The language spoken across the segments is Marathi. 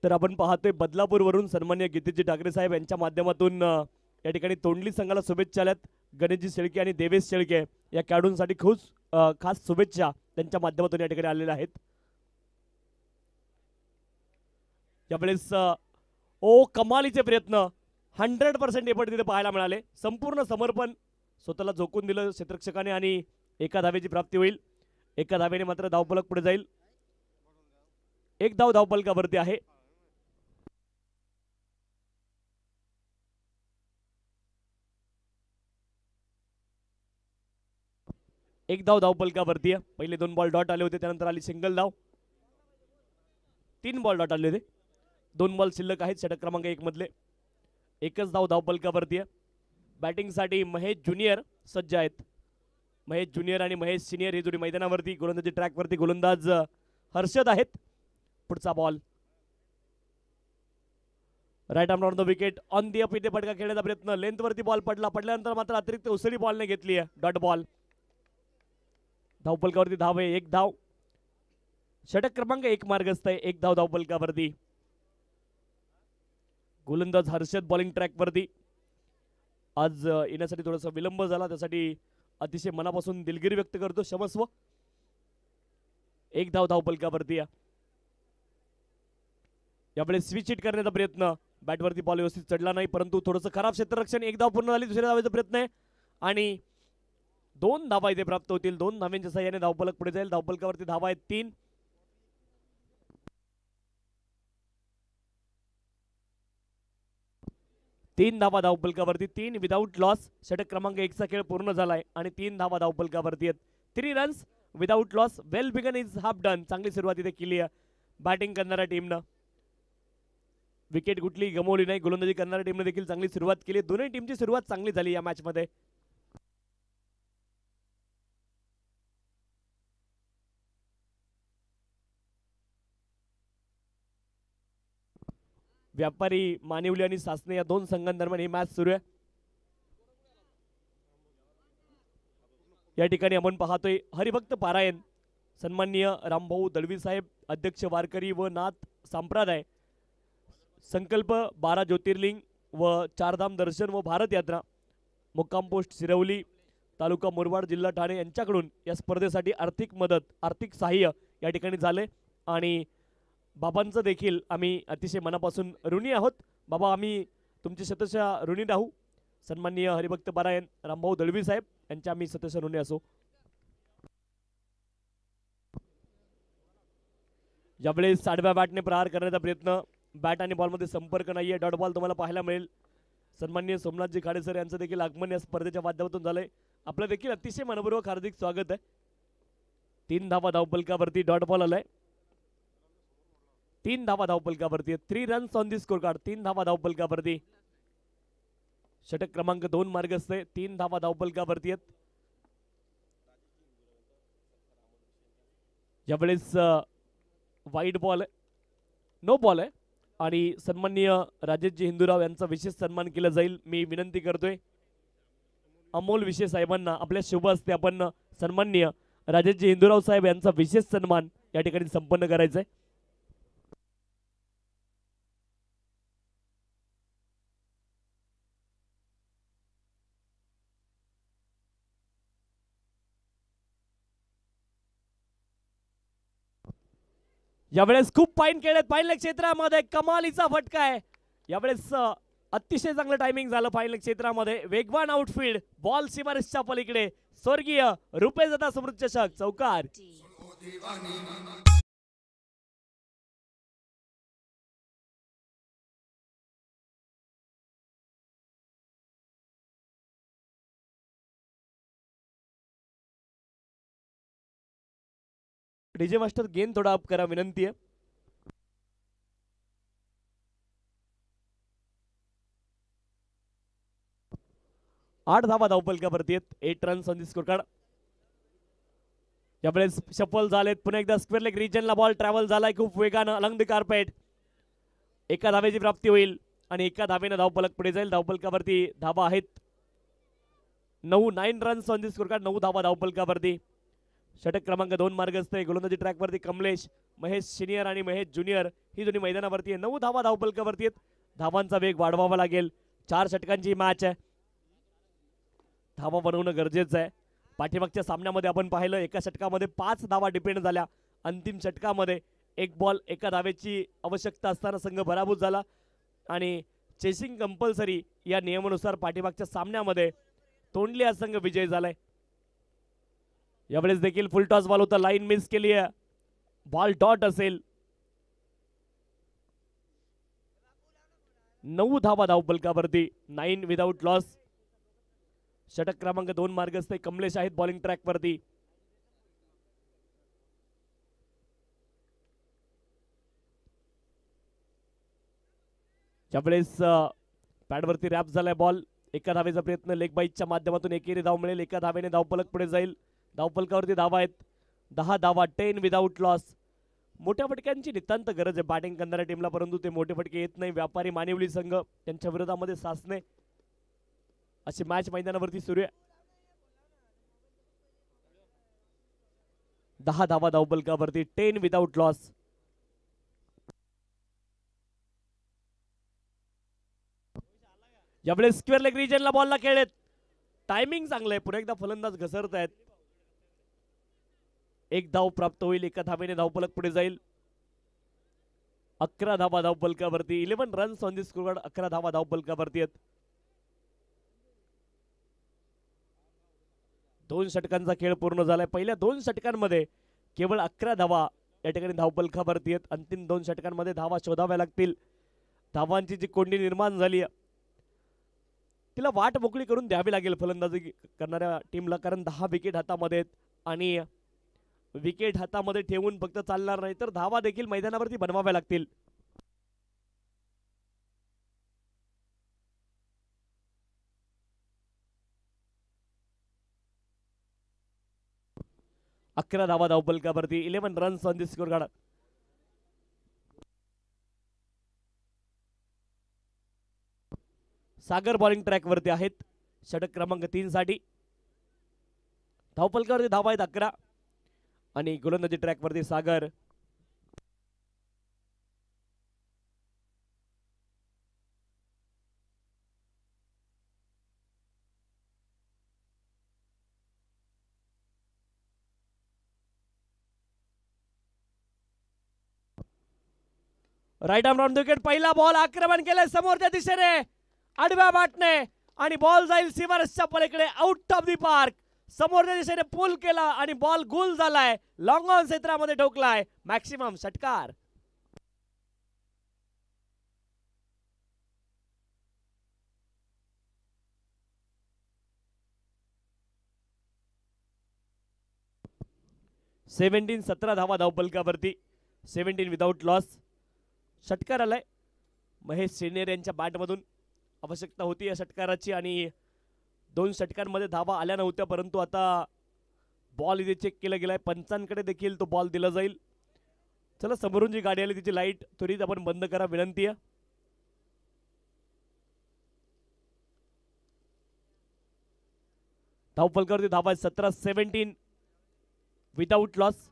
तर आपण पाहतोय बदलापूरवरून सन्मान्य गीतेजी ठाकरे साहेब यांच्या माध्यमातून या ठिकाणी तोंडली संघाला शुभेच्छा आल्यात. गणेशजी शेळके आणि देवेश शेळके या खेळाडूंसाठी खास शुभेच्छा त्यांच्या माध्यमातून या ठिकाणी आलेल्या आहेत. यावेळेस कमालीचे प्रयत्न 100% एफर्ट तिथे पाहायला मिळाले. संपूर्ण समर्पण स्वतःला झोकून दिलं क्षेत्ररक्षकाने आणि एका धावेची प्राप्ती होईल. एका धावेने मात्र धावफलक पुढे जाईल. एक धाव धावफलकावरती आहे. एक धाव धावफलकावरती आहे. पहिले 2 बॉल डॉट आले होते, त्यानंतर आली सिंगल धाव. 3 बॉल डॉट आले होते, 2 बॉल शिल्लक आहेत षटक क्रमांक 1 मधले. एकच धाव धावफलकावरती आहे. बॅटिंगसाठी महेश ज्युनियर सज्ज आहेत. महेश ज्युनियर आणि महेश सिनियर ही जोडी मैदानावरती. गोलंदाजी ट्रॅकवरती गोलंदाज हर्षद आहेत. पुढचा ball right arm on the wicket on the up. इथे फटका खेळण्याचा प्रयत्न, लेंथवरती बॉल पडल्यानंतर मात्र अतिरिक्त उसळी बॉलने घेतली आहे. Dot ball. धावफलकावरती धाव आहे, 1 धाव. षटक क्रमांक 1 मार्गस्थ आहे. 1 धाव धावफलकावरती. गोलंदाज हर्षद बॉलिंग ट्रॅकवरती. आज येण्यासाठी थोडासा विलंब झाला, त्यासाठी अतिशय मनापासून दिलगिरी व्यक्त करतो, क्षमस्व. 1 धाव धावफलकावरती. यावेळेस स्विच हिट करण्याचा प्रयत्न, बॅटवरती बॉल व्यवस्थित चढला नाही, परंतु थोडंसं खराब क्षेत्ररक्षण. 1 धाव पूर्ण झाली. दुसऱ्या धावेचा प्रयत्न आहे आणि 2 धावा इथे प्राप्त होतील. 2 धावांच्या सहाय्याने धावफलक पुढे जाईल. धावफलकावरती धावा आहेत 3. 3 धावा धावफलकावरती, 3 विदाऊट लॉस. षटक क्रमांक 1 चा खेळ पूर्ण झालाय आणि 3 धावा धावफलकावरती आहेत. 3 runs without loss. Well begun is half done. चांगली सुरुवात इथे केली आहे बॅटिंग करणाऱ्या टीमनं. विकेट कुठली गमावली नाही. गोलंदाजी करणाऱ्या टीमने देखील चांगली सुरुवात केली. दोन्ही टीमची सुरुवात चांगली झाली या मॅच मध्ये. व्यापारी, मानिवली आणि सासने या 2 संघांदरम्यान ही मॅच सुरू आहे. या ठिकाणी आपण पाहतोय हरिभक्त पारायण. सन्माननीय रामभाऊ दळवी साहेब, अध्यक्ष वारकरी व नाथ संप्रदाय, संकल्प 12 ज्योतिर्लिंग व 4 धाम दर्शन व भारत यात्रा, मुक्काम पोस्ट शिरवली, तालुका मुरबाड, जिल्हा ठाणे यांच्याकडून या स्पर्धेसाठी आर्थिक मदत, आर्थिक सहाय्य या ठिकाणी झाले आणि बाबांचं देखील आम्ही अतिशय मनापासून ऋणी आहोत. बाबा, आम्ही तुमचे शतशः ऋणी राहू. सन्माननीय हरिभक्त पारायण रामभाऊ दळवी साहेब यांच्या आम्ही शतशः ऋणी असो. यावेळेस आडव्या बॅटने प्रहार करण्याचा प्रयत्न, बॅट आणि बॉलमध्ये संपर्क नाहीये. डॉट बॉल तुम्हाला पाहायला मिळेल. सन्माननीय सोमनाथजी खाडे सर यांचं देखील आगमन या स्पर्धेच्या माध्यमातून झालंय. आपलं देखील अतिशय मनपूर्वक हार्दिक स्वागत आहे. 3 धावा धावफलकावरती. डॉट बॉल आलाय. 3 धावा धावफलकावरती. 3 runs on the score card. 3 धावा धावफलकावरती. षटक क्रमांक 2 मार्गस्थ आहे. 3 धावा धावफलकावरती आहेत. यावेळेस वाईट बॉल आहे, नो बॉल आहे आणि सन्माननीय राजेशजी हिंदूराव यांचा विशेष सन्मान केला जाईल. मी विनंती करतोय अमोल विशे साहेबांना, आपल्या शुभ हस्ते आपण सन्माननीय राजेशजी हिंदूराव साहेब यांचा विशेष सन्मान या ठिकाणी संपन्न करायचा आहे. यावेळेस खूप फाईन केलेत फाईनल क्षेत्रामध्ये. कमालीचा फटका आहे. यावेळेस अतिशय चांगलं टायमिंग झालं फाईनल क्षेत्रामध्ये. वेगवान आउटफील्ड, बॉल सीमारेषच्या पलीकडे. स्वर्गीय रुपेश दादा समृद्ध चषक चौकार. डीजे मास्टर गेन थोडा अप करा, विनंती आहे. आठ धावा धावफलकावरती आहेत. 8 runs on the score card. यावेळेस शफल झालेत. पुन्हा एकदा स्क्वेअर लेग रिजनला बॉल ट्रॅव्हल झालाय खूप वेगानं अलंग द कार्पेट. एका धावेची प्राप्ती होईल आणि एका धावेनं धावफलक पुढे जाईल. धावफलकावरती धावा आहेत 9 runs on the score card. 9 धावा धावफलकावरती. षटक क्रमांक 2 मार्गस्थ आहे. गोलंदाजी ट्रॅकवरती कमलेश, महेश सिनियर आणि महेश ज्युनियर ही दोन्ही मैदानावरती आहे. 9 धावा धावपलकावरती आहेत. धावांचा वेग वाढवावा लागेल. 4 षटकांची मॅच आहे. धावा बनवणं गरजेचं आहे. पाठीमागच्या सामन्यामध्ये आपण पाहिलं एका षटकामध्ये 5 धावा डिपेंड झाल्या. अंतिम षटकामध्ये एक बॉल एका धावेची आवश्यकता असताना संघ पराभूत झाला आणि चेसिंग कंपल्सरी या नियमानुसार पाठीमागच्या सामन्यामध्ये तोंडली हा संघ विजयी झालाय. यावेळेस देखील फुल टॉस बॉल होता. लाईन मिस केली आहे. बॉल डॉट असेल. 9 धावा धावपलकावरती. 9 विदाउट लॉस. षटक क्रमांक 2 मार्गस्थ कमलेश आहेत बॉलिंग ट्रॅक वरती. यावेळेस पॅडवरती रॅप झालाय बॉल. एका धावेचा प्रयत्न लेग बाईटच्या माध्यमातून एकेरी धाव मिळेल. एका धावेने धावपलक पुढे जाईल. धावपलकावरती धावा आहेत 10 धावा. 10 विदाउट लॉस. मोठ्या फटक्यांची नितांत गरज आहे बॅटिंग करणाऱ्या टीमला, परंतु ते मोठे फटके येत नाही. व्यापारी मानिवली संघ त्यांच्या विरोधामध्ये सासणे अशी मॅच मैदानावरती सुरू आहे. 10 धावा धावपलकावरती. 10 विदाउट लॉस. यावेळेस स्क्वेअर लेग रिजनला बॉलला खेळेत. टायमिंग चांगलं आहे. पुन्हा एकदा फलंदाज घसरत आहेत. एक धाव प्राप्त होईल. एका धावेने धावपलक पुढे जाईल. 11 धावा धावपलकावरती. 11 रन्स ऑन दी स्कोरबोर्ड. 11 धावा धावपलकावरती आहेत. 2 षटकांचा खेळ पूर्ण झालाय. पहिल्या 2 षटकांमध्ये केवळ 11 धावा या ठिकाणी धावपलकावरती आहेत. अंतिम 2 षटकांमध्ये धावा शोधाव्या लागतील. धावांची जी कोंडी निर्माण झाली तिला वाट मोकळी करून द्यावी लागेल फलंदाजी करणाऱ्या टीमला, कारण 10 विकेट हातामध्ये आहेत आणि विकेट हातामध्ये ठेवून फक्त चालणार नाही, तर धावा देखील मैदानावरती बनवाव्या लागतील. अकरा धावा धावपलकावरती. 11 runs on the score card. Sagar bowling track वरती आहेत. षटक क्रमांक 3 साठी. धावपलकावरती धावा आहेत 11 आणि गोलंदाजी ट्रॅक वरती Sagar. Right arm round wicket. पहिला बॉल आक्रमण केलंय समोरच्या दिशेने आडव्या बॅटने आणि बॉल जाईल सीमारेषच्या पलीकडे आउट ऑफ दी पार्क. समोरच्या दिशेने पुल केला आणि बॉल गोल झालाय. लॉंग ऑन क्षेत्रामध्ये ठोकलाय. मॅक्सिमम षटकार. सेव्हन्टीन 17 धावा धावपलकावरती. 17 विदाउट लॉस. षटकार आलाय महेश सिनियर यांच्या बॅटमधून. आवश्यकता होती या षटकाराची आणि 2 षटकांमध्ये धावा आल्या नव्हत्या, परंतु आता बॉल इथे चेक केला गेलाय. पंचांकडे देखील तो बॉल दिला जाईल. चला, समोरून जी गाडी आली तिची लाईट त्वरित आपण बंद करा विनंती आहे. धावपलकावरती धावा 17. 17 without loss.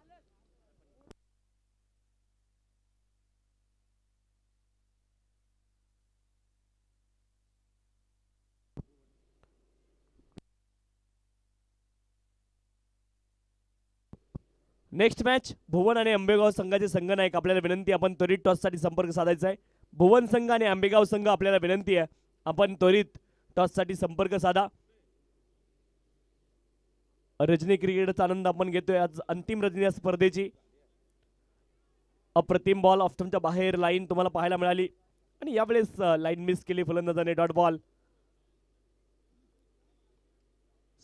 Next match Bhuvan आणि आंबेगाव संघाचे संघनायक. आपल्याला विनंती, आपण त्वरित टॉस साठी संपर्क साधायचा आहे. भुवन संघ आणि आंबेगाव संघ, आपल्याला विनंती आहे आपण त्वरित टॉस साठी संपर्क साधा. रजनी क्रिकेटचा आनंद आपण घेतोय. आज अंतिम रजनी या स्पर्धेची. अप्रतिम बॉल ऑफ्टमच्या बाहेर लाईन तुम्हाला पाहायला मिळाली आणि यावेळेस लाईन मिस केली फलंदाजाने. Dot ball.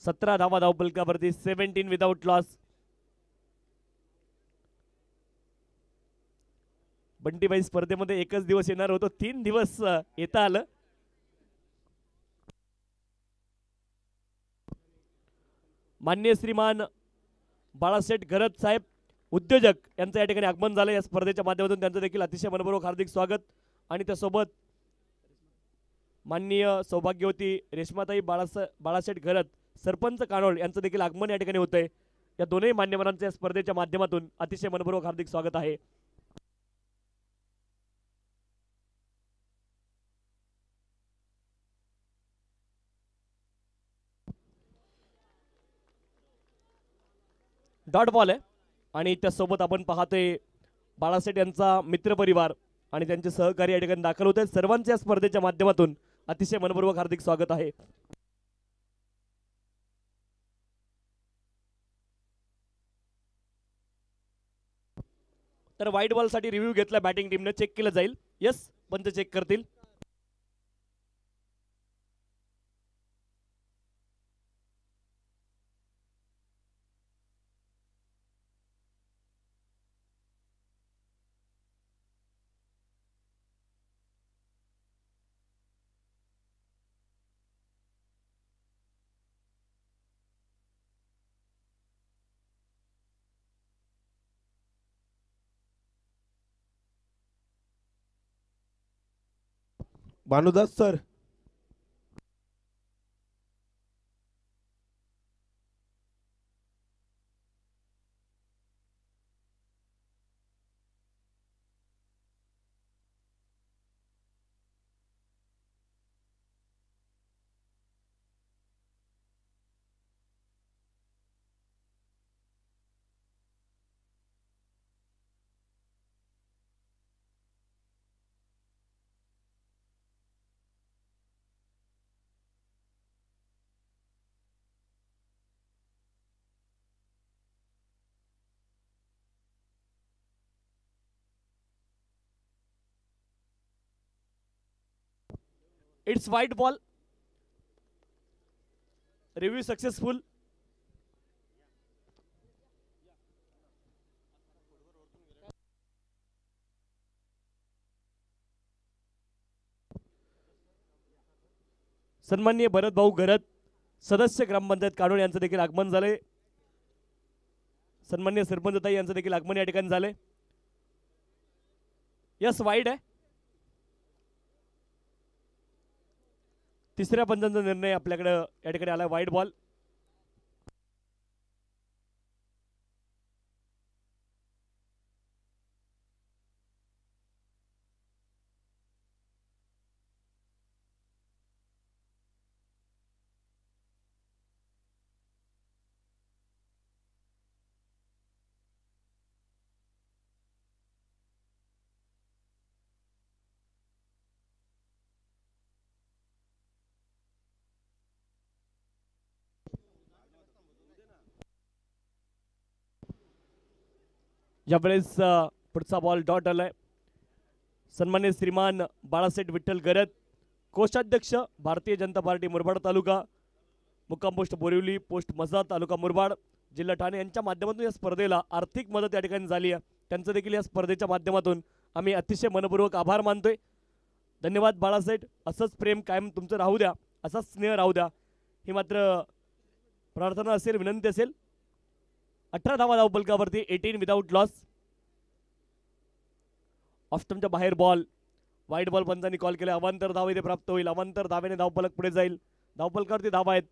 17 धावा धावपलकावरती. 17 विदाउट लॉस. बंटीबाई स्पर्धेमध्ये एकच दिवस येणार होतो, 3 दिवस येता आलं. मान्य श्रीमान बाळासेठ घरत साहेब उद्योजक यांचं या ठिकाणी आगमन झालं या स्पर्धेच्या माध्यमातून. त्यांचं देखील अतिशय मनपूर्वक हार्दिक स्वागत. आणि त्यासोबत माननीय सौभाग्यवती रेश्माताई बाळासेठ घरत सरपंच कानोळ यांचं देखील आगमन या ठिकाणी होतंय. या दोनही मान्यवरांच्या स्पर्धेच्या माध्यमातून अतिशय मनपूर्वक हार्दिक स्वागत आहे. डॉट बॉल आहे आणि त्यासोबत आपण पाहतोय बाळासेठ यांचा मित्रपरिवार आणि त्यांचे सहकारी या ठिकाणी दाखल होत आहेत. सर्वांच्या स्पर्धेच्या माध्यमातून अतिशय मनपूर्वक हार्दिक स्वागत आहे. तर व्हाईट बॉल साठी रिव्ह्यू घेतला बॅटिंग टीमने, चेक केलं जाईल. यस, पंच चेक करतील. Bhanudas sir. It's white ball. Review successful. सन्माननीय भरत भाऊ घरत, सदस्य ग्रामपंचायत काढून यांचं देखील आगमन झाले. सन्माननीय सरपंचताई यांचं देखील आगमन या ठिकाणी झाले. यस, वाईड आहे. तिसऱ्या पंचांचा निर्णय आपल्याकडे या ठिकाणी आला. Wide ball. यावेळेस पुढचा बॉल डॉट आलाय. सन्मान्य श्रीमान बाळासेठ विठ्ठल गरत, कोषाध्यक्ष भारतीय जनता पार्टी मुरबाड तालुका, मुक्काम पोस्ट बोरिवली, पोस्ट मसा तालुका मुरबाड, जिल्हा ठाणे यांच्या माध्यमातून या स्पर्धेला आर्थिक मदत या ठिकाणी झाली आहे. त्यांचं देखील या स्पर्धेच्या माध्यमातून आम्ही अतिशय मनपूर्वक आभार मानतोय. धन्यवाद बाळासेठ. असंच प्रेम कायम तुमचं राहू द्या, असाच स्नेह राहू द्या, ही मात्र प्रार्थना असेल, विनंती असेल. 18 धावा धावफलकावरती, 18 विदाउट लॉस. ऑफस्टमच्या बाहेर बॉल. वाईट बॉल पंचांनी कॉल केला. अवांतर धाव इथे प्राप्त होईल. अवांतर धावेने धावफलक पुढे जाईल. धावफलकावरती धावा आहेत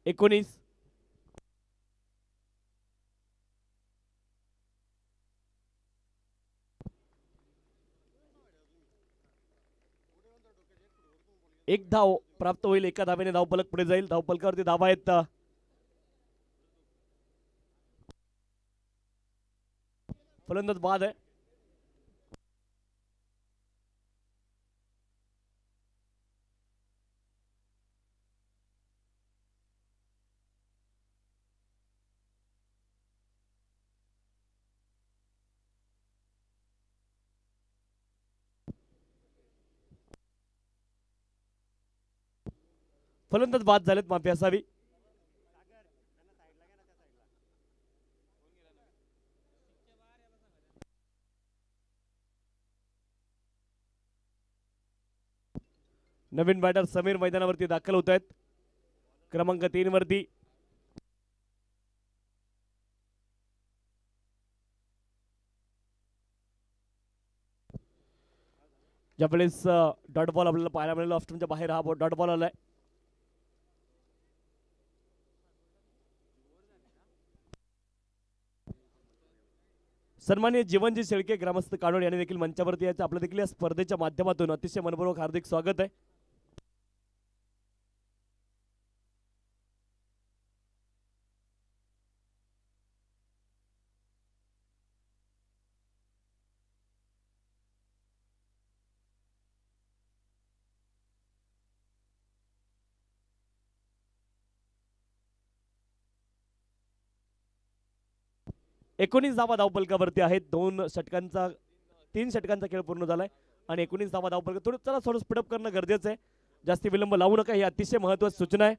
19. एक धाव प्राप्त होईल. एका धावेने धावफलक पुढे जाईल. धावफलकावरती धावा आहेत. फलंदाज बाद आहे. फलंदाज बाद झालेत, माफी असावी. नवीन बॅटर समीर मैदानावरती दाखल होत आहेत, क्रमांक 3 वरती. ज्यावेळेस डॉट बॉल आपल्याला पाहायला मिळाला, ऑफ्टनच्या बाहेर हा डॉट बॉल आलाय. सन्माननीय जीवनजी शेळके ग्रामस्थ कानोड यांनी देखील मंचावरती यायचं. आपलं देखील या स्पर्धेच्या माध्यमातून अतिशय मनपूर्वक हार्दिक स्वागत आहे. एकोणीस धावा धावपलकावरती आहेत. 3 षटकांचा खेळ पूर्ण झालाय आणि 19 धावा धावपलक. थोडं स्पीडअप करणं गरजेचं आहे. जास्ती विलंब लावू नका, ही अतिशय महत्त्वाची सूचना आहे.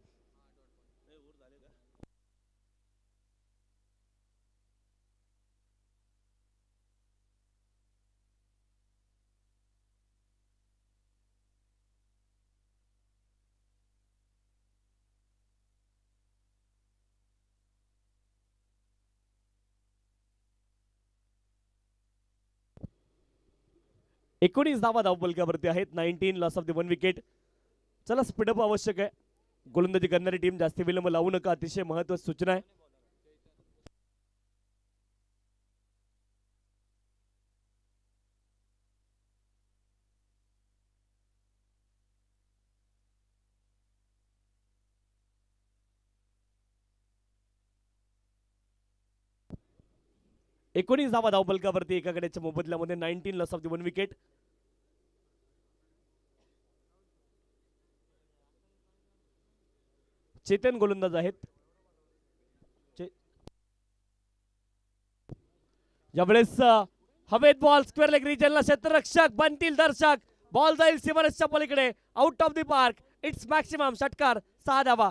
एकोणीस धावा धावपलकावरती आहेत. 19 लॉस ऑफ द 1 विकेट. चला स्पीडअप आवश्यक आहे. गोलंदाजी करणारी टीम जास्ती विलंब लावू नका, अतिशय महत्त्वाची सूचना आहे. एकोणीस धावा धावपलकावरती एका गड्याच्या मोबदल्यामध्ये 19 loss of the 1 wicket. Chetan गोलंदाज आहेत. यावेळेस हवेत बॉल स्क्वेअर लेग रिजनला क्षेत्ररक्षक बनतील दर्शक. बॉल जाईल सीमारेषच्या पलीकडे, out of the park. It's maximum षटकार 6 धावा.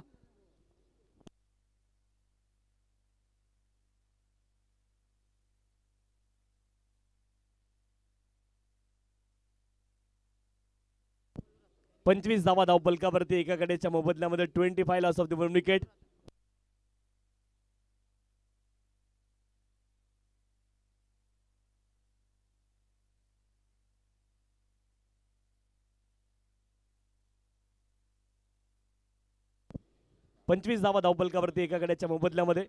पंचवीस धावा धावपलकावरती एका गड्याच्या मोबदल्यामध्ये 25 लॉस ऑफ द 1 विकेट. पंचवीस धावा धावपलकावरती एका गड्याच्या मोबदल्यामध्ये.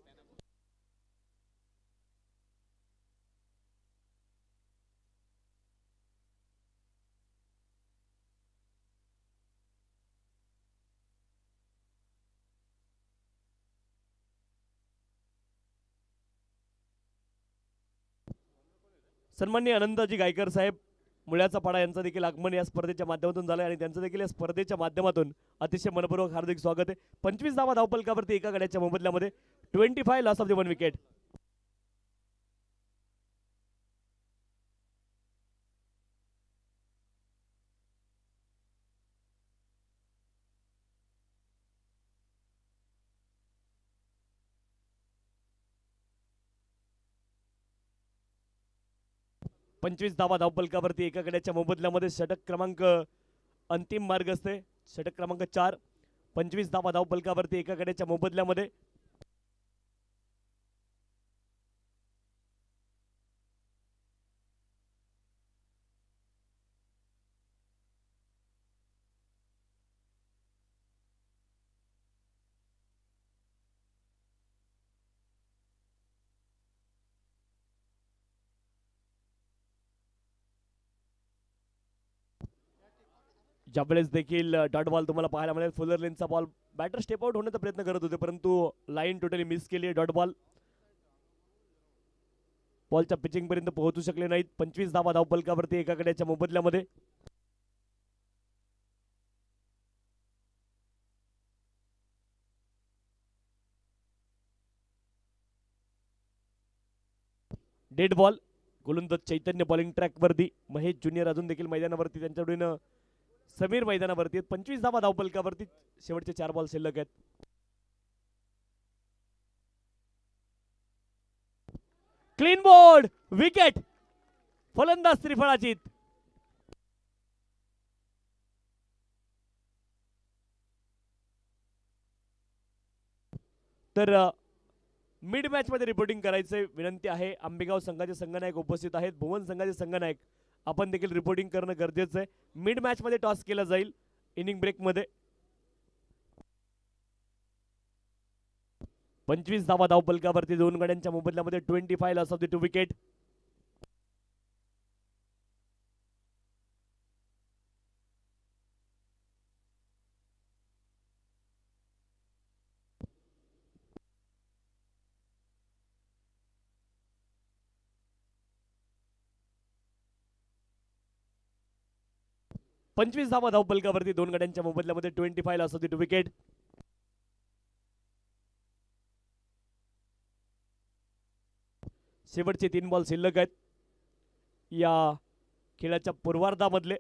सन्माननीय आनंदाजी गायकर साहेब मुळ्याचा पाडा यांचं देखील आगमन या स्पर्धेच्या माध्यमातून झालंय आणि त्यांचं देखील या स्पर्धेच्या माध्यमातून अतिशय मनपूर्वक हार्दिक स्वागत आहे. 25 धावा धावपलकावरती एका गड्याच्या मोबदल्यामध्ये 25 लॉस ऑफ द 1 विकेट. पंचवीस धावा धावपलकावरती एका गड्याच्या मोबदल्यामध्ये षटक क्रमांक अंतिम मार्ग असते. षटक क्रमांक 4. 25 धावा धावपलकावरती एका गड्याच्या मोबदल्यामध्ये. ज्यावेळेस देखील डॉट बॉल तुम्हाला पाहायला मिळेल. फुलर लेनचा बॉल, बॅटर स्टेप आउट होण्याचा प्रयत्न करत होते परंतु लाईन टोटली मिस केली आहे. डॉट बॉल बॉलच्या पिचिंग पर्यंत पोहोचू शकले नाहीत. 25 धावा धावपलकावरती एका गड्याच्या मोबदल्यामध्ये. Dead ball. गोलंदाज चैतन्य बॉलिंग ट्रॅक वरती. महेश ज्युनियर अजून देखील मैदानावरती, त्यांच्याकडून समीर मैदानावरती. 25 धावा धावपलकावरती शेवटचे 4 बॉल शिल्लक आहेत. Clean board, wicket. फलंदाज त्रिफळाचीत. तर मिड मॅच मध्ये रिपोर्टिंग करायचे विनंती आहे. आंबेगाव संघाचे संघनायक उपस्थित आहेत. भुवन संघाचे संघनायक आपण देखील रिपोर्टिंग करणं गरजेचं आहे. मिड मॅच मध्ये टॉस केला जाईल इनिंग ब्रेक मध्ये. 25 धावा धावपलकावरती 2 गड्यांच्या मोबदल्यामध्ये 25 लॉस ऑफ द 2 विकेट. 25 धावा धावफलकावरती दोन गड्यांच्या मोबदल्यामध्ये 25 लॉस ऑफ द विकेट. शेवटचे 3 बॉल शिल्लक आहेत या खेळाच्या पूर्वार्धामधले.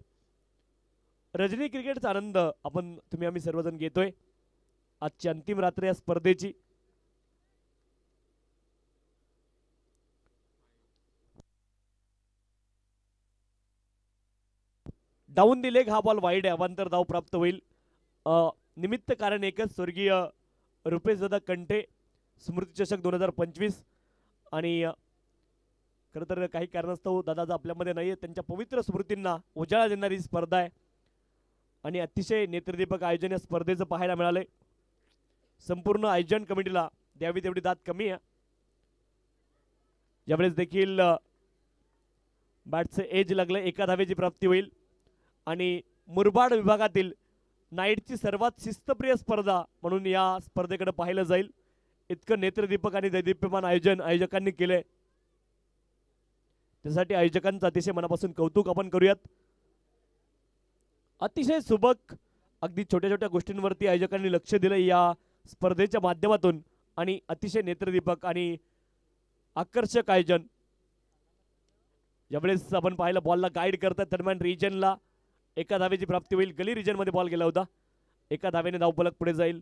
रजनी क्रिकेटचा आनंद तुम्ही आम्ही सर्वजण घेतोय आजची अंतिम रात्र या स्पर्धेची. डाऊन दी लेग हा बॉल वाईड आहे, अवांतर धाव प्राप्त होईल. निमित्त कारण एकच, स्वर्गीय रुपेश दादा कंठे स्मृती चषक 2025 आणि खरं तर काही कारणास्तव दादा आपल्यामध्ये नाहीये, त्यांच्या पवित्र स्मृतींना उजाळा देणारी स्पर्धा आहे आणि अतिशय नेत्रदीपक आयोजन या स्पर्धेचं पाहायला मिळालंय. संपूर्ण आयोजन कमिटीला द्यावी तेवढी दाद कमी आहे. यावेळेस देखील बॅटचे एज लागलं, एका धावेची प्राप्ती होईल आणि मुरबाड विभागातील नाईटची सर्वात शिस्तप्रिय स्पर्धा म्हणून या स्पर्धेकडे पाहिलं जाईल. इतकं नेत्रदीपक आणि दैदिप्यमान आयोजन आयोजकांनी केलंय, त्यासाठी आयोजकांचं अतिशय मनापासून कौतुक आपण करूयात. अतिशय सुबक, अगदी छोट्या छोट्या गोष्टींवरती आयोजकांनी लक्ष दिलं या स्पर्धेच्या माध्यमातून आणि अतिशय नेत्रदीपक आणि आकर्षक आयोजन. यावेळेस आपण पाहिलं बॉलला गाईड करतात दरम्यान रिजनला एका धावेची प्राप्ती होईल. गली रिजन मध्ये बॉल गेला होता, एका धावेने धावफलक पुढे जाईल.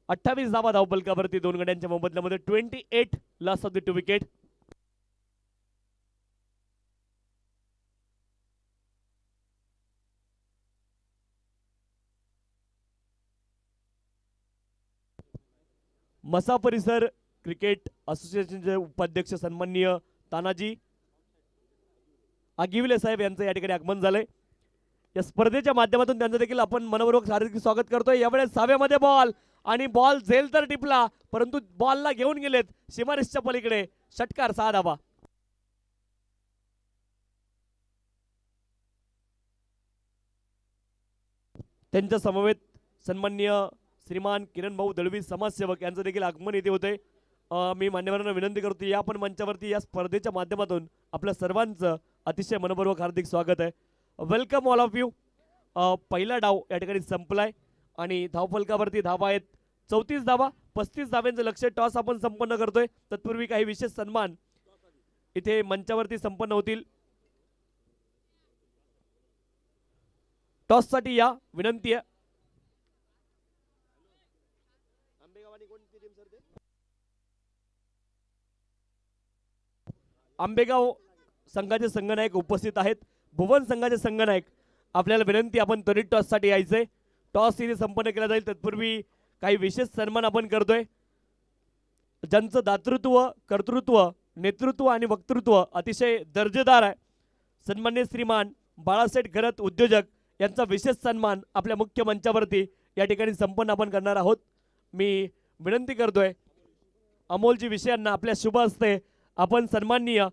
अठ्ठावीस धावा धावफलकावरती दोन गड्यांच्या मोबदल्यामध्ये 28 लॉस ऑफ द विकेट. मसा परिसर क्रिकेट असोसिएशनचे उपाध्यक्ष सन्माननीय तानाजी आगिवले साहेब यांचं या ठिकाणी आगमन झालंय. या स्पर्धेच्या माध्यमातून त्यांचं देखील आपण मनपूर्वक हार्दिक स्वागत करतोय. यावेळेस साव्यामध्ये बॉल आणि बॉल झेल तर टिपला, परंतु बॉलला घेऊन गेलेत सीमारेषच्या पलीकडे. षटकार 6 धावा. त्यांच्या समवेत सन्माननीय श्रीमान किरण भाऊ दळवी समाजसेवक यांचं देखील आगमन येथे होते. मी मान्यवरांना विनंती करतो या पण मंचावरती या स्पर्धेच्या माध्यमातून आपल्या सर्वांचं अतिशय मनपूर्वक हार्दिक स्वागत आहे. Welcome all of you. पहिला डाव या ठिकाणी संपलाय आणि धावफलकावरती धावा आहेत 34 धावा. 35 धाव्यांचं लक्ष्य टॉस आपण संपन्न करतोय. तत्पूर्वी काही विशेष सन्मान इथे मंचावरती संपन्न होतील. टॉस साठी या विनंती आहे. आंबेगाव संघाचे संघनायक उपस्थित आहेत. भुवन संघाचे संघनायक आपल्याला विनंती, आपण त्वरित टॉस साठी यायचंय. टॉस इथे संपन्न केला जाईल. तत्पूर्वी काही विशेष सन्मान आपण करतोय, ज्यांचं दातृत्व, कर्तृत्व, नेतृत्व आणि वक्तृत्व अतिशय दर्जेदार आहे. सन्मान्य श्रीमान बाळासाहेब घरत उद्योजक यांचा विशेष सन्मान आपल्या मुख्य मंचावरती या ठिकाणी संपन्न आपण करणार आहोत. मी विनंती करतोय अमोलजी विषयांना आपल्या शुभ हस्ते आपण सन्माननीय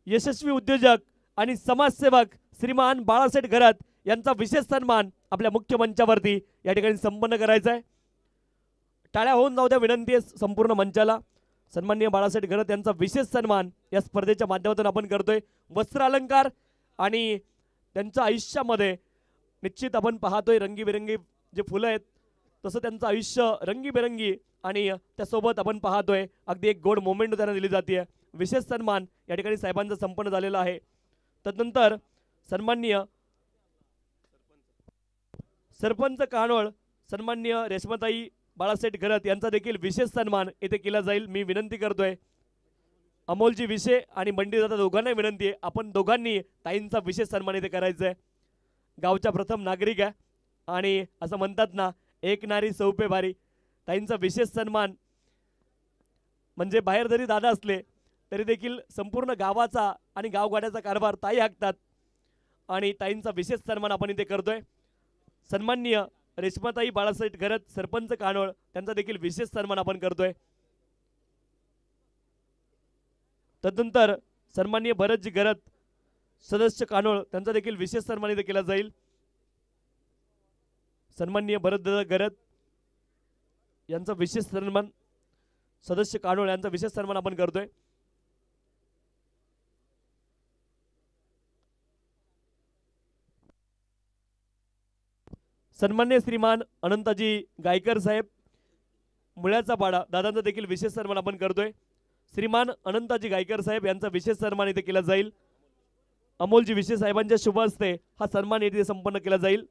यशस्वी उद्योजक आणि समाजसेवक श्रीमान बाळासाहेब घरत यांचा विशेष सन्मान आपल्या मुख्य मंचावरती या ठिकाणी संपन्न करायचा आहे. टाळ्या होऊन जाऊ द्या विनंती आहे संपूर्ण मंचाला. सन्माननीय बाळासाहेब घरत यांचा विशेष सन्मान या स्पर्धेच्या माध्यमातून आपण करतोय. वस्त्र अलंकार आणि त्यांच्या आयुष्यामध्ये निश्चित आपण पाहतोय रंगीबेरंगी जे फुलं आहेत, तसं त्यांचं आयुष्य रंगीबेरंगी आणि त्यासोबत आपण पाहतोय अगदी एक गोड मोमेंट त्यांना दिली जाते. विशेष सन्मान या ठिकाणी साहेबांचा संपन्न झालेला आहे. तदनंतर सन्माननीय सरपंच कानोळ सन्माननीय रेशमाताई बाळासाहेब घरत यांचा देखील विशेष सन्मान येथे केला जाईल. मी विनंती करतोय अमोलजी विषय आणि बंडीदादा दोघांना विनंती आहे, आपण दोघांनी ताईंचा विशेष सन्मान येथे करायचा आहे. गावच्या प्रथम नागरिक आहे आणि असं म्हणतात ना, एक नारी सौपे भारी. ताईंचा विशेष सन्मान म्हणजे बाहेर जरी दादा असले तरी देखील संपूर्ण गावाचा आणि गावगाड्याचा कारभार ताई हाकतात आणि ताईंचा विशेष सन्मान आपण इथे करतोय. सन्माननीय रेशमाताई बाळासाहेब घरत सरपंच कानोळ त्यांचा देखील विशेष सन्मान आपण करतोय. तदनंतर सन्माननीय भरतजी घरत सदस्य कानोळ त्यांचा देखील विशेष सन्मान इथे केला जाईल. सन्माननीय भरतदादा घरत यांचा विशेष सन्मान सदस्य कानोळ यांचा विशेष सन्मान आपण करतोय. सन्मान्य श्रीमान अनंताजी गायकर साहेब मुळ्याचा पाडा दादांचा देखील विशेष सन्मान आपण करतोय. श्रीमान अनंताजी गायकर साहेब यांचा विशेष सन्मान इथे केला जाईल. अमोलजी विशेष साहेबांच्या शुभ हस्ते हा सन्मान इथे संपन्न केला जाईल.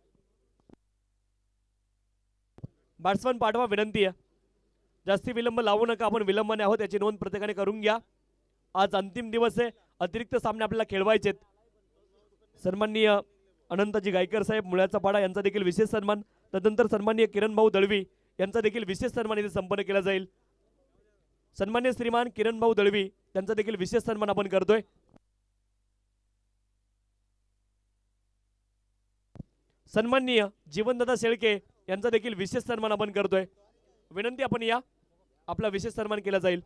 बॅट्समन पाठवा विनंती आहे. जास्ती विलंब लावू नका. आपण विलंबाने आहोत याची नोंद प्रत्येकाने करून घ्या. आज अंतिम दिवस आहे. अतिरिक्त सामने आपल्याला खेळवायचेत. सन्माननीय अनंताजी गायकर साहेब मुळ्याचा पाडा यांचा देखील विशेष सन्मान. तदनंतर सन्माननीय किरण भाऊ दळवी यांचा देखील विशेष सन्मान इथे संपन्न केला जाईल. सन्मान्य श्रीमान किरण भाऊ दळवी यांचा देखील विशेष सन्मान आपण करतोय. सन्माननीय जीवनदादा शेळके यांचा देखील विशेष सन्मान आपण करतोय. विनंती आपण या. आपला विशेष सन्मान केला जाईल.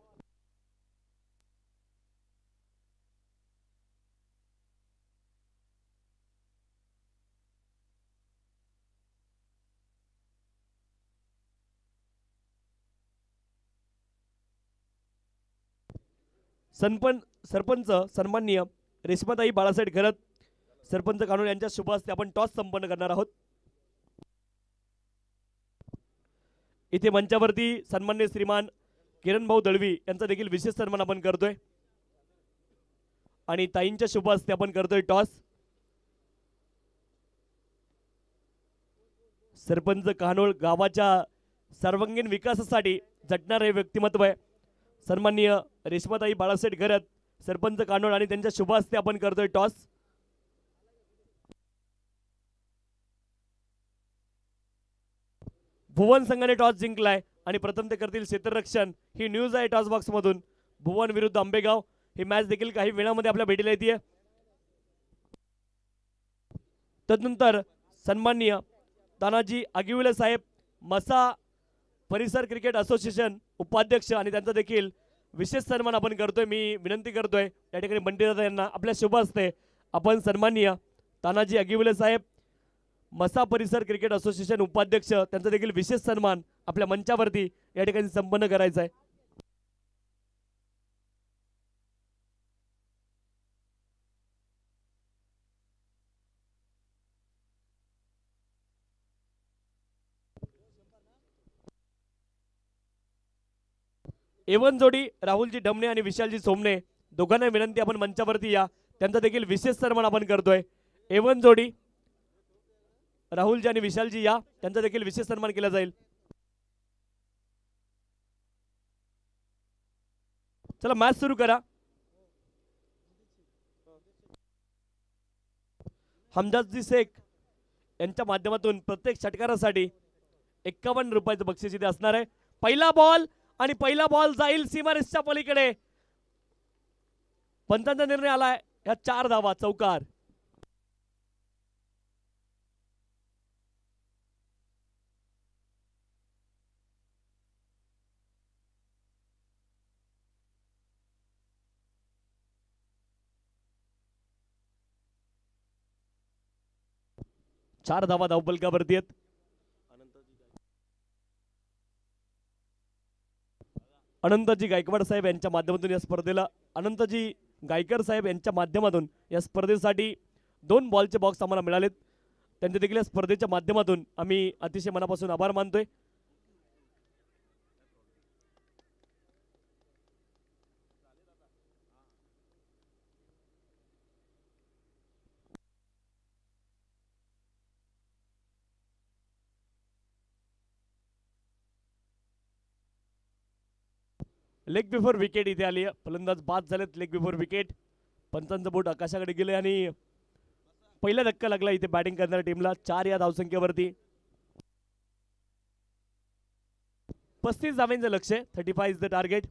सरपंच सन्माननीय रेश्माताई बाळासाहेब घरत सरपंच कानून यांच्या शुभ हस्ते आपण टॉस संपन्न करणार आहोत. इथे मंचावरती सन्मान्य श्रीमान किरण भाऊ दळवी यांचा देखील विशेष सन्मान आपण करतोय आणि ताईंच्या शुभ हस्ते आपण करतोय टॉस. सरपंच कानोळ गावाच्या सर्वांगीण विकासासाठी झटणारे व्यक्तिमत्व आहे. सन्माननीय रेश्माताई बाळासाहेब घरत सरपंच कानोळ आणि त्यांच्या शुभ हस्ते आपण करतोय टॉस. भुवन संघाने टॉस जिंकलाय आणि प्रथम ते करतील क्षेत्ररक्षण. ही न्यूज आहे टॉस बॉक्स मधून. भुवन विरुद्ध आंबेगाव ही मॅच देखील काही वेळामध्ये आपल्या भेटीला येते. तदनंतर सन्माननीय तानाजी आगिवले साहेब मसा परिसर क्रिकेट असोसिएशन उपाध्यक्ष आणि त्यांचा देखील विशेष सन्मान आपण करतोय. मी विनंती करतोय या ठिकाणी बंटीदादा यांना आपल्या शुभ हस्ते आपण सन्माननीय तानाजी आगिवले साहेब मसा परिसर क्रिकेट असोसिएशन उपाध्यक्ष त्यांचा देखील विशेष सन्मान आपल्या मंचावरती या ठिकाणी संपन्न करायचा आहे. एवन जोडी राहुलजी ढमणे आणि विशालजी सोमने दोघांना विनंती आपण मंचावरती या. त्यांचा देखील विशेष सन्मान आपण करतोय. एवन जोडी राहुलजी आणि विशालजी या. त्यांचा देखील विशेष सन्मान केला जाईल. चला मॅच सुरू करा. हमजादजी शेख यांच्या माध्यमातून प्रत्येक षटकारासाठी 51 रुपयाचं बक्षीस इथे असणार आहे. पहिला बॉल आणि पहिला बॉल जाईल सीमारेषच्या पलीकडे. पंचांचा निर्णय आलाय. या 4 धावा चौकार. चार धावा धावफलकावरती आहेत. अनंतजी गायकवाड साहेब यांच्या माध्यमातून या स्पर्धेला अनंतजी गायकर साहेब यांच्या माध्यमातून या स्पर्धेसाठी 2 बॉलचे बॉक्स आम्हाला मिळालेत. त्यांचे देखील या स्पर्धेच्या माध्यमातून आम्ही अतिशय मनापासून आभार मानतोय. लेग बिफोर विकेट इथे आली. फलंदाज बाद झालेत. Leg before wicket. पंचांचं बोट आकाशाकडे गेले आणि पहिला धक्का लागला इथे बॅटिंग करणाऱ्या टीमला. 4 या धावसंख्येवरती 35 धावांचं लक्ष. 35 इज द टार्गेट.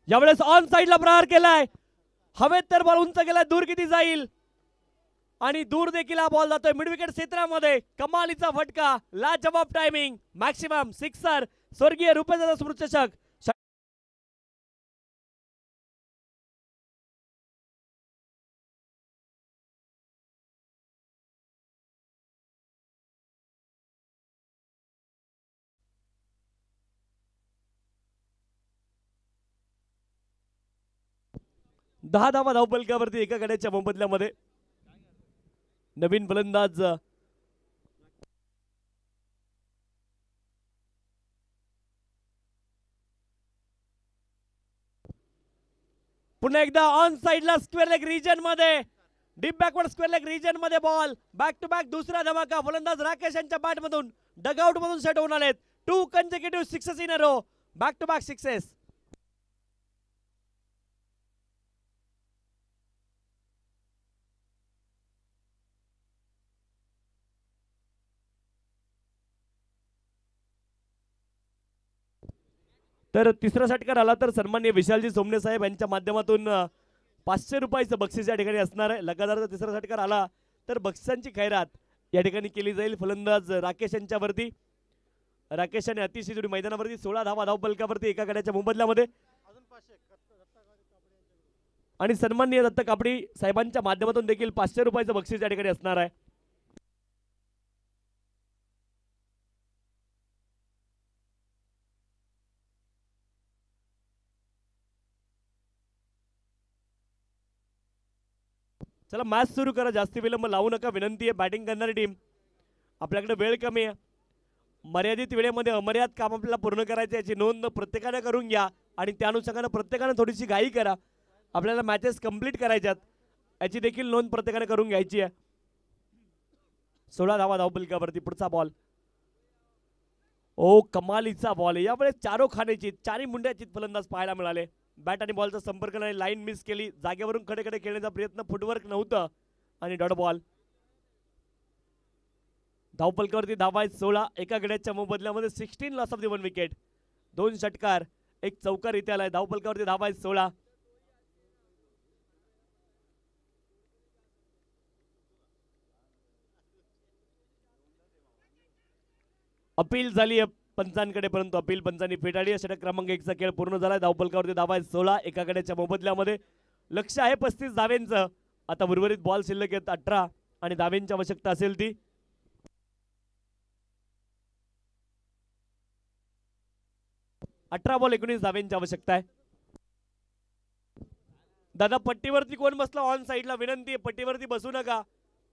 यावेळेस ऑन साइडला प्रहार केलाय, हवेत तर बॉल उंच गेलाय, दूर किती जाईल आणि दूर देखील हा बॉल जातोय मिड विकेट क्षेत्रामध्ये. कमालीचा फटका, लाजवाब टायमिंग, मॅक्सिमम सिक्सर, स्वर्गीय रुपेश स्मृतचषक. 10 धावा धावपलकावरती एका गड्याच्या मोबदल्यामध्ये. नवीन फलंदाज पुन्हा एकदा ऑन साइडला स्क्वेअर लेग रिजन मध्ये, deep backward square leg region मध्ये बॉल. बॅक टू बॅक दुसरा धमाका. फलंदाज राकेश यांच्या बॅट मधून डगआउट मधून सेट होऊन आलेत. 2 consecutive sixes in a row, back to back sixes. तर तिसरा षटकार आला तर सन्माननीय विशालजी सोमणे साहेब यांच्या माध्यमातून 500 रुपयाचं बक्षीस या ठिकाणी असणार आहे. लगातार तिसरा षटकार आला तर बक्षिसांची खैरात या ठिकाणी केली जाईल. फलंदाज राकेश यांच्यावरती. राकेश यांनी अतिशय जोडी मैदानावरती 16 धावा धावपलकावरती एका गड्याच्या मोबदल्यामध्ये. आणि सन्माननीय दत्त कापडी साहेबांच्या माध्यमातून देखील 500 रुपयाचं बक्षीस या ठिकाणी असणार आहे. चला मॅच सुरू करा, जास्ती विलंब लावू नका विनंती आहे. बॅटिंग करणारी टीम, आपल्याकडे वेळ कमी आहे. मर्यादित वेळेमध्ये अमर्याद काम आपल्याला पूर्ण करायचं याची नोंद प्रत्येकाने करून घ्या आणि त्या अनुषंगाने प्रत्येकाने थोडीशी घाई करा. आपल्याला मॅचेस कंप्लीट करायच्यात याची देखील नोंद प्रत्येकाने करून घ्यायची आहे. 16 धावा धावपलकावरती. पुढचा बॉल, ओ कमालीचा बॉल. यावेळेस चारो खाण्याची, चारी मुंड्याची फलंदाज पाहायला मिळाले. बॅट आणि बॉलचा संपर्क नाही, लाईन मिस केली, जागेवरून कडे कडे खेळण्याचा प्रयत्न, फुटवर्क नव्हतं आणि डॉट बॉल. धावपलकावरती धावा आहेत 16 एका गड्याच्या मोबदल्यामध्ये. 16 लॉस ऑफ द 1 विकेट. 2 षटकार, 1 चौकार इथे आलाय. धावपलकावरती धावा आहेत 16. अपील झाली पंचांकडे, परंतु अपील पंचांनी फेटाळली. षटक क्रमांक 1 चा खेळ पूर्ण झालाय. धावपलकावरती धावा आहेत 16 एका गड्याच्या मोबदल्यामध्ये. लक्ष आहे 35 धावेंचं. आता उर्वरित बॉल शिल्लक आहेत 18 आणि धावेंची आवश्यकता असेल ती 18 बॉल 19 धावेंची आवश्यकता आहे. दादा पट्टीवरती कोण बसला ऑन साइडला? विनंती आहे पट्टीवरती बसू नका.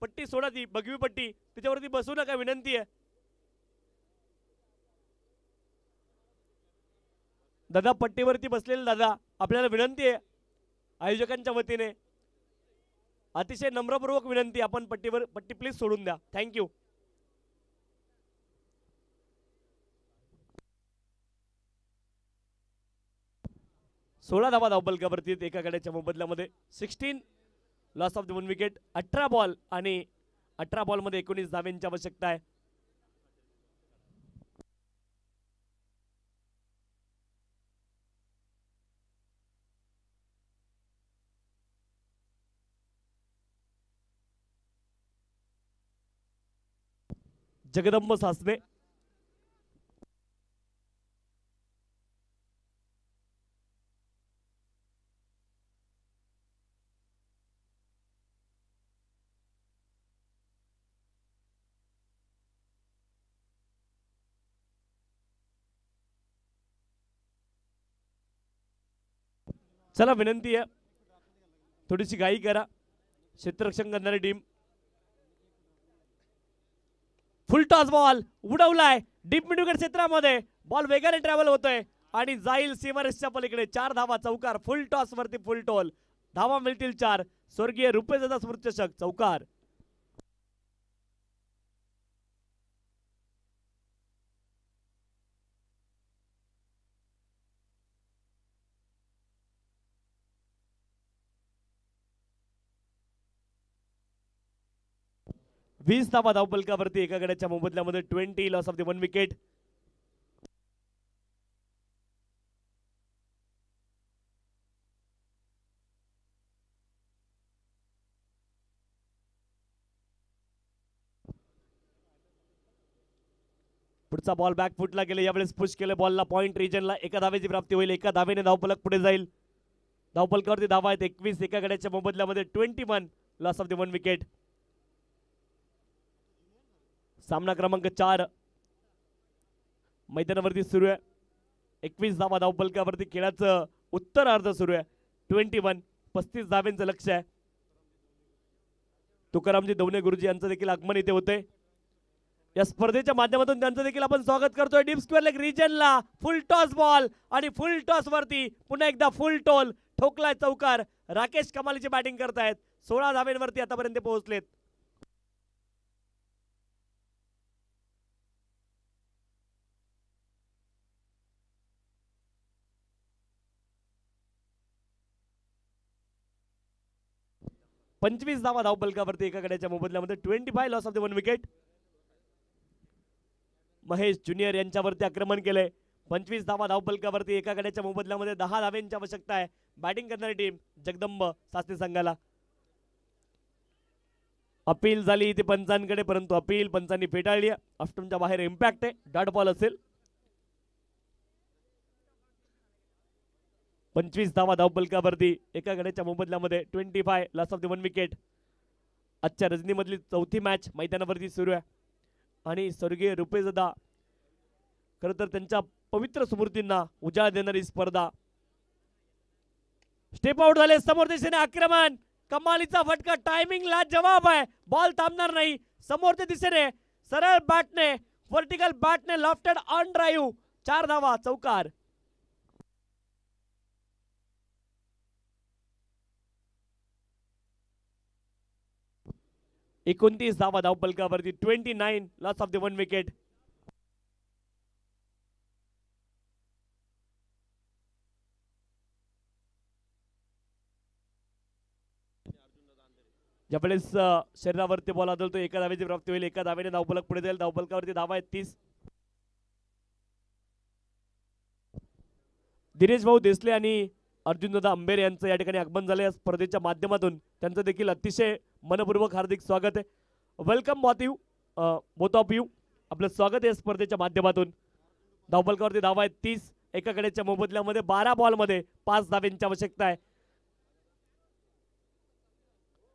पट्टी सोडा, ती भगवी पट्टी त्याच्यावरती बसू नका, विनंती आहे. दादा पट्टीवरती बसलेले दादा, आपल्याला विनंती आहे आयोजकांच्या वतीने, अतिशय नम्रपूर्वक विनंती, आपण पट्टी प्लीज सोडून द्या. थँक्यू. सोळा धावा धावपलकावरती एका गड्याच्या मोबदल्यामध्ये. 16 loss of the 1 wicket. 18 ball आणि 18 बॉलमध्ये 19 धावेंची आवश्यकता आहे. जगदंब सासने, चला विनंती आहे थोडीशी घाई करा. क्षेत्ररक्षण करणारी टीम. फुल टॉस बॉल उडवलाय डीप मिड विकेट क्षेत्रामध्ये. बॉल वेगाने ट्रॅव्हल होतोय आणि जाईल सीमारेषच्या पलीकडे. 4 धावा, चौकार. फुल टॉस वरती फुल टोल, धावा मिळतील 4. स्वर्गीय रुपेश स्मृतचषक, चौकार. वीस धावा धावपलकावरती एका गड्याच्या मोबदल्यामध्ये. 20 लॉस ऑफ द 1 विकेट. पुढचा बॉल बॅक फुटला गेले, यावेळेस पुश केले बॉलला पॉइंट रिजनला, एका धावेची प्राप्ती होईल, एका धावेने धावफलक पुढे जाईल. धावफलकावरती धावा आहेत 21, एका गड्याच्या मोबदल्यामध्ये 21, लॉस ऑफ द 1 विकेट. सामना क्रमांक 4 मैदानावरती सुरू आहे. 21 धावा धावफलकावरती खेळाचं उत्तरार्ध सुरू आहे. 21, 35 धावेंचं लक्ष आहे. तुकारामजी दवणे गुरुजी यांचं देखील आगमन इथे होते. या स्पर्धेच्या माध्यमातून त्यांचं देखील आपण स्वागत करतोय. डीप स्क्वेअर लेग रिजनला फुल टॉस बॉल आणि फुल टॉस वरती पुन्हा एकदा फुल टोल ठोकलाय चौकार. राकेश कमालीची बॅटिंग करतायत. 16 धावेंवरती आतापर्यंत पोहोचलेत. पंचवीस धावा धावफलकावरती एका गड्याच्या मोबदल्यामध्ये 25, loss of the 1 wicket. Mahesh junior यांच्यावरती आक्रमण केलंय. 25 धावा धावफलकावरती एका गड्याच्या मोबदल्यामध्ये 10 धाव्यांची आवश्यकता आहे. बॅटिंग करणारी टीम जगदंब सासने संघाला. अपील झाली ती पंचांकडे, परंतु अपील पंचांनी फेटाळली. ऑफ्टमच्या बाहेर इम्पॅक्ट आहे, डॉट बॉल असेल. 25 धावा धावफलकावरती एका गड्याच्या मोबदल्यामध्ये 25, लॉस ऑफ द 1 विकेट. आजच्या रजनीमधली चौथी मॅच मैदानावरती सुरू आहे आणि स्वर्गीय रुपेशदा खरं तर त्यांच्या पवित्र स्मृतींना उजाळा देणारी स्पर्धा. स्टेप आउट झाले, समोर दिशेने आक्रमण, कमालीचा फटका, टायमिंगला जवाब आहे. बॉल थांबणार नाही. समोरच्या दिशेने सरळ बॅटने, व्हर्टिकल बॅटने लॉफ्टेड ऑन ड्राईव्ह, 4 धावा, चौकार. एकोणतीस धावा धावफलकावरती 29, लॉस ऑफ द 1 विकेट. ज्यावेळेस शरीरावरती बॉल आदळतो एका धावेची प्राप्ती होईल, एका धावेने धावफलक पुढे जाईल. धावफलकावरती धावा आहेत 30. दिनेश भाऊ देसले आणि अर्जुनदादा अंबेरे यांचं या ठिकाणी आगमन झालं. या स्पर्धेच्या माध्यमातून त्यांचं देखील अतिशय मनपूर्वक हार्दिक स्वागत आहे. Welcome both of you. आपलं स्वागत आहे स्पर्धेच्या माध्यमातून. धावफलकावरती धावा आहेत 30, एका गड्याच्या मोबदल्यामध्ये 12 बॉलमध्ये 5 धाव्यांची आवश्यकता आहे.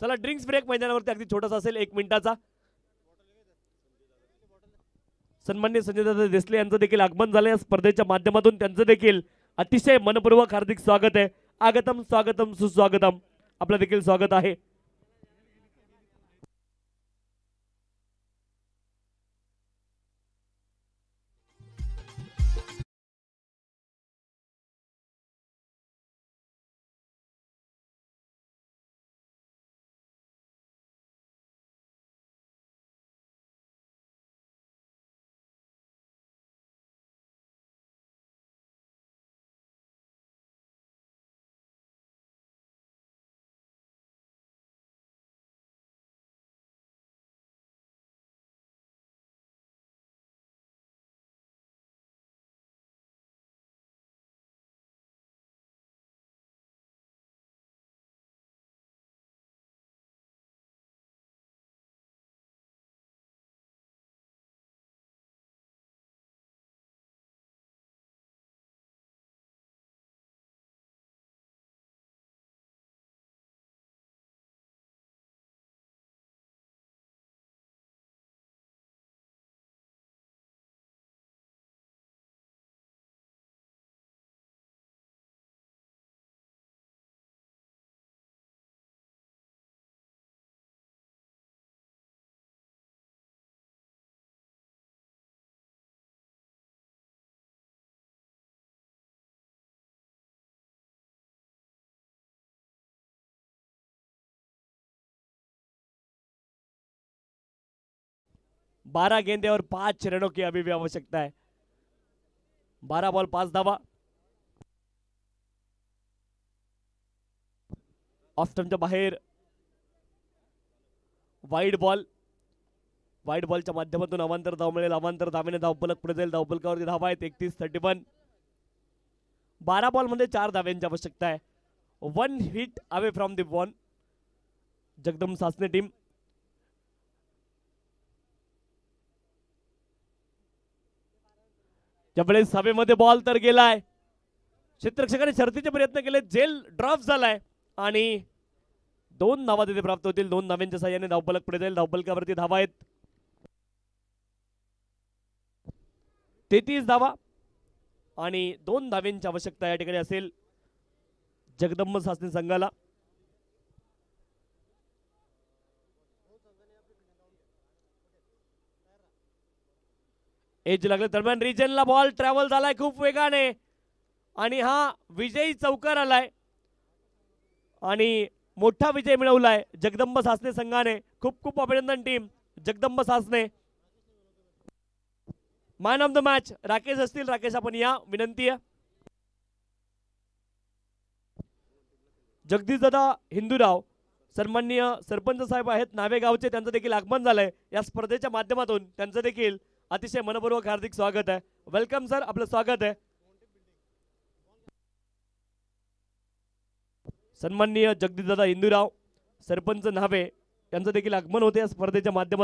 चला ड्रिंक्स ब्रेक मैदानावरती अगदी छोटासा असेल, 1 मिनिटाचा. सन्माननीय संजयदादा देसले यांचं देखील आगमन झालं. या स्पर्धेच्या माध्यमातून त्यांचं देखील अतिशय मनपूर्वक हार्दिक स्वागत आहे. आगतम स्वागतम सुस्वागतम, आपलं देखील स्वागत आहे. बारा गेंद्यावर 5 रनों की अभी भी आवश्यकता है. 12 बॉल 5 धावा. ऑफ स्टंपच्या बाहेर वाईड बॉलच्या माध्यमातून अवांतर धाव मिळेल. अवांतर धावेने धावफलक पुढे जाईल. धावफलकावरती धावा आहेत 31, 31. 12 बॉल मध्ये 4 धाव्यांची आवश्यकता आहे. 1 hit away from the 1. Jagdamb Sasane team. त्यावेळेस हवेमध्ये बॉल तर गेलाय, क्षेत्ररक्षकाने शर्तीचे प्रयत्न केले, जेल ड्रॉप झालाय आणि 2 धावा तिथे प्राप्त होतील. 2 धाव्यांच्या साह्याने धावफलक पुढे जाईल. धावफलकावरती धावा आहेत 33 धावा आणि 2 धाव्यांची आवश्यकता या ठिकाणी असेल जगदंब सासने संघाला. एज लागले दरम्यान रिजनला बॉल ट्रॅव्हल झालाय खूप वेगाने आणि हा विजयी चौकार आलाय आणि मोठा विजय मिळवलाय जगदंब सासने संघाने. खूप खूप अभिनंदन team Jagdamb Sasane. Man of the match Rakesh असतील. राकेश आपण या, विनंती आहे. जगदीश दादा हिंदूराव सन्माननीय सरपंच साहेब आहेत नावे गावचे, त्यांचं देखील आगमन झालंय या स्पर्धेच्या माध्यमातून. त्यांचं देखील अतिशय मनपूर्वक हार्दिक स्वागत आहे. वेलकम सर, आपलं स्वागत आहे. सन्माननीय जगदीश दादा हिंदूराव सरपंच न्हावे यांचं देखील आगमन होते या स्पर्धेच्या माध्यमातून.